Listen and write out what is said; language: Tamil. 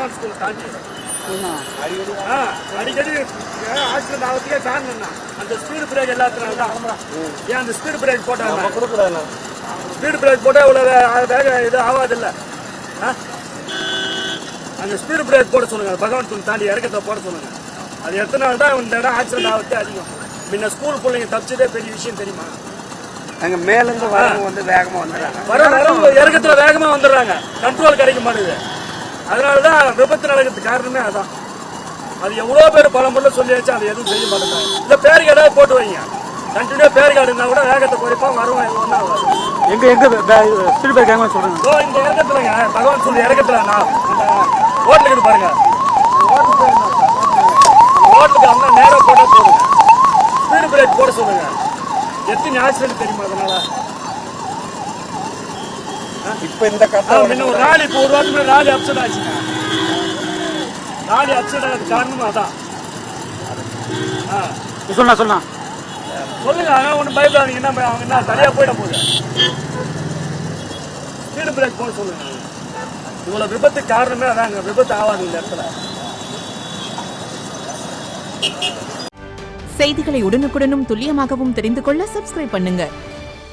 பகவான் ஸ்கூல் தாண்டி அடிக்கடி ஆக்சிடென்ட் ஆகிறதுக்கே காரணம் என்ன? அந்த ஸ்பீடு பிரேக் எல்லாத்துனால தான். ஏன் அந்த ஸ்பீடு பிரேக் போட்டாங்க? ஸ்பீடு பிரேக் போட்டால் இவ்வளோ வேக இது ஆகாதில்ல. அந்த ஸ்பீடு பிரேக் போட சொல்லுங்க, பகவான் ஸ்கூல் தாண்டி இறக்கத்தை போட சொல்லுங்க. அது எத்தனை நாள் தான் இந்த இடம் ஆக்சிடென்ட் ஆகிறதே அதிகம். முன்ன ஸ்கூல் பிள்ளைங்க தப்பிச்சதே பெரிய விஷயம் தெரியுமா? அங்கே மேலேருந்து வரவங்க வந்து வேகமாக வந்துடுறாங்க. வரவங்க இறக்கத்தில் வேகமாக வந்துடுறாங்க, கண்ட்ரோல் கிடைக்க மாட்டேங்குது. அதனால தான் விபத்து நடக்கிறதுக்கு காரணமே அதான். அது எவ்வளோ பேர் பல முறை சொல்லியாச்சு, அதை எதுவும் செய்ய மாட்டேங்கிறாங்க. இல்லை பேரிகார்டாக போட்டு வைங்க, கண்டினியூ பேரிகார்டு இருந்தால் கூட வேகத்தை குறைப்போம், வருவோம். ஒன்றா எங்கே ஸ்பீடு பிரேக் வேகமாக சொல்கிறேங்க. இந்த இறக்கத்துலங்க பகவான் சொல்லி இறக்கத்தில் நான் ஹோட்டலுக்கு பாருங்க, ஹோட்டலுக்கு அண்ணா நேராக போட்டால் போடுங்க, ஸ்பீடு பிரேக் போட சொல்லுங்க. எத்தனை ஆக்சிடென்ட் தெரியுமா அதனால? இப்போ இந்த கட்டம் ஒரு நாள் இப்போ ஒரு வாரத்துக்கு நாலு அப்செட் ஆச்சுங்க. நாலு அப்செட் ஆகிறதுக்கு காரணமும் அதான். சொல்லலாம் சொல்லுங்க, ஆனால் ஒன்றும் பயப்படாதீங்கன்னா அவங்க என்ன தனியாக போயிட போகுது. ஸ்பீடு பிரேக் போட சொல்லுங்க. இவ்வளோ விபத்துக்கு காரணமே அதாங்க, விபத்து ஆகாது இந்த இடத்துல. செய்திகளை உடனுக்குடனும் துல்லியமாகவும் தெரிந்து கொள்ள சப்ஸ்கிரைப் பண்ணுங்க.